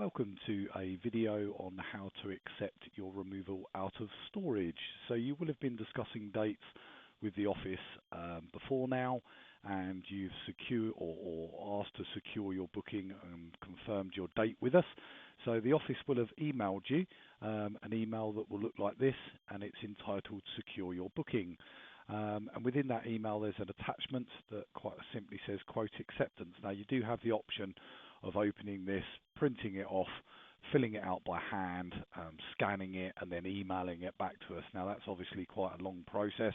Welcome to a video on how to accept your removal out of storage. So you will have been discussing dates with the office before now, and you've secured or asked to secure your booking and confirmed your date with us. So the office will have emailed you an email that will look like this, and it's entitled Secure Your Booking. And within that email there's an attachment that quite simply says quote acceptance. Now you do have the option of opening this, printing it off, filling it out by hand, scanning it and then emailing it back to us. Now that's obviously quite a long process,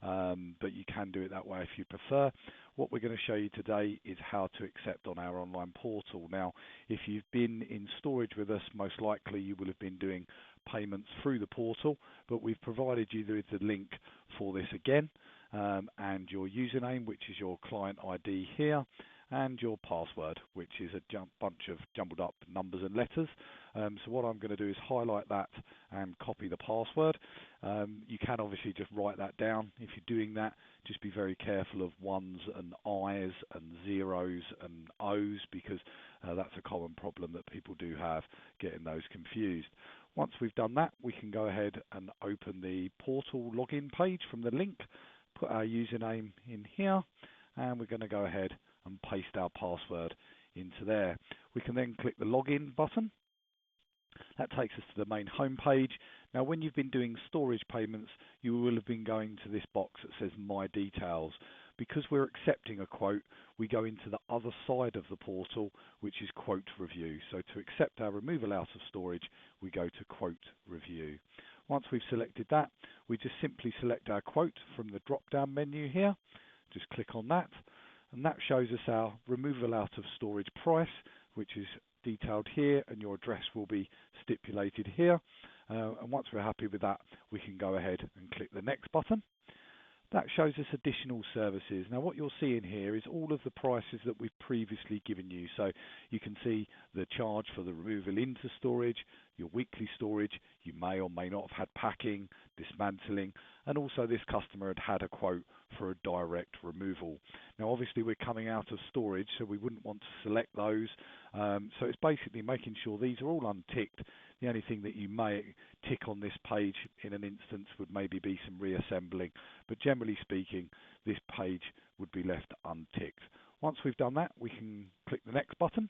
but you can do it that way if you prefer. What we're going to show you today is how to accept on our online portal. Now if you've been in storage with us, most likely you will have been doing payments through the portal, but we've provided you with the link for this again, and your username, which is your client ID here, and your password, which is a bunch of jumbled up numbers and letters. So what I'm going to do is highlight that and copy the password. You can obviously just write that down. If you're doing that, just be very careful of ones and I's and zeros and O's, because that's a common problem that people do have, getting those confused. Once we've done that, we can go ahead and open the portal login page from the link, put our username in here, and we're going to go ahead and paste our password into there. We can then click the login button. That takes us to the main home page. Now when you've been doing storage payments, you will have been going to this box that says My Details. Because we're accepting a quote, we go into the other side of the portal, which is Quote Review. So to accept our removal out of storage, we go to Quote Review. Once we've selected that, we just simply select our quote from the drop-down menu here. Just click on that, and that shows us our removal out of storage price, which is detailed here, and your address will be stipulated here. And once we're happy with that, we can go ahead and click the next button. That shows us additional services. Now what you'll see in here is all of the prices that we've previously given you. So you can see the charge for the removal into storage, your weekly storage, you may or may not have had packing, dismantling, and also this customer had a quote for a direct removal. Now obviously we're coming out of storage, so we wouldn't want to select those. So it's basically making sure these are all unticked. The only thing that you may tick on this page in an instance would maybe be some reassembling, but generally speaking this page would be left unticked. Once we've done that, we can click the next button.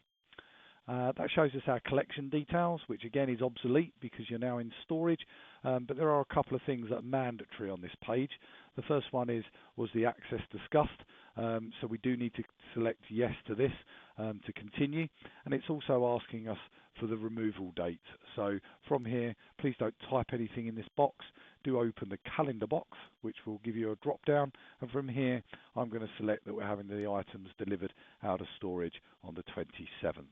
That shows us our collection details, which again is obsolete because you're now in storage, but there are a couple of things that are mandatory on this page. The first one was the access discussed, so we do need to select yes to this to continue, and it's also asking us for the removal date. So from here, please don't type anything in this box. Do open the calendar box, which will give you a drop down, and from here I'm going to select that we're having the items delivered out of storage on the 27th.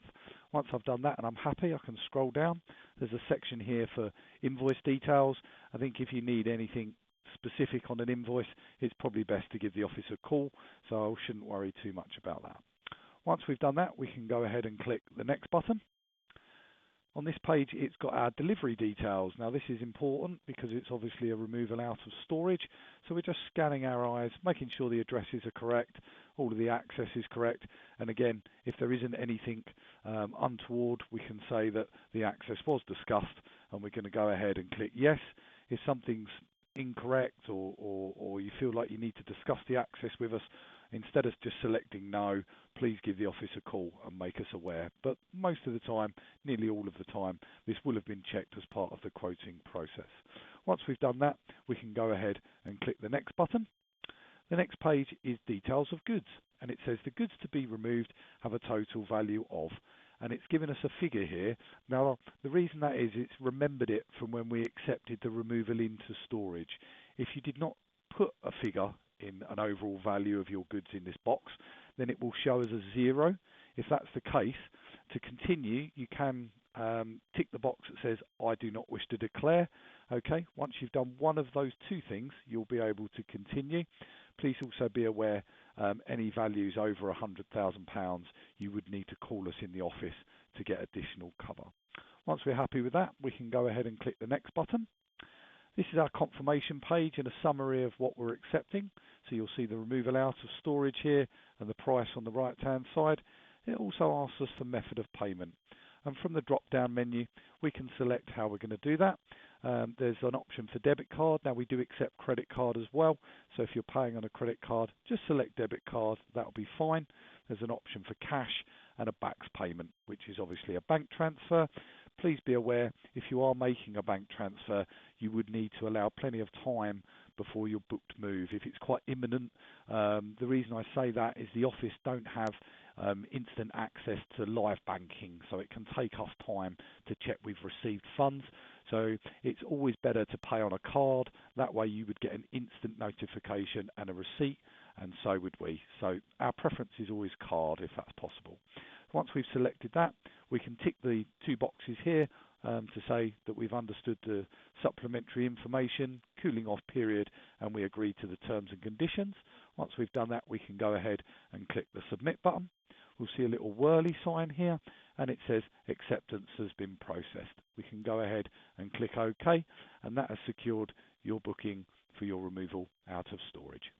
Once I've done that and I'm happy, I can scroll down. There's a section here for invoice details. I think if you need anything specific on an invoice, it's probably best to give the office a call, so I shouldn't worry too much about that. Once we've done that, we can go ahead and click the next button. On this page, it's got our delivery details. Now this is important because it's obviously a removal out of storage. So we're just scanning our eyes, making sure the addresses are correct, all of the access is correct. And again, if there isn't anything untoward, we can say that the access was discussed, and we're going to go ahead and click yes. If something's incorrect or you feel like you need to discuss the access with us, instead of just selecting no, please give the office a call and make us aware. But most of the time, nearly all of the time, this will have been checked as part of the quoting process. Once we've done that, we can go ahead and click the next button. The next page is details of goods, and it says the goods to be removed have a total value of, and it's given us a figure here. Now the reason that is, it's remembered it from when we accepted the removal into storage. If you did not put a figure in an overall value of your goods in this box, then it will show as a 0. If that's the case, to continue you can tick the box that says I do not wish to declare. Okay, once you've done one of those two things, you'll be able to continue. Please also be aware any values over £100,000 you would need to call us in the office to get additional cover. Once we're happy with that, we can go ahead and click the next button. This is our confirmation page and a summary of what we're accepting. So you'll see the removal out of storage here and the price on the right hand side. It also asks us for method of payment. And from the drop-down menu, we can select how we're going to do that. There's an option for debit card. Now we do accept credit card as well. So if you're paying on a credit card, just select debit card. That'll be fine. There's an option for cash and a BACS payment, which is obviously a bank transfer. Please be aware, if you are making a bank transfer, you would need to allow plenty of time before your booked move. If it's quite imminent, the reason I say that is the office don't have instant access to live banking, so it can take us time to check we've received funds. So it's always better to pay on a card. That way you would get an instant notification and a receipt, and so would we. So our preference is always card if that's possible. Once we've selected that, we can tick the 2 boxes here to say that we've understood the supplementary information, cooling off period, and we agree to the terms and conditions. Once we've done that, we can go ahead and click the submit button. We'll see a little whirly sign here, and it says acceptance has been processed. We can go ahead and click OK, and that has secured your booking for your removal out of storage.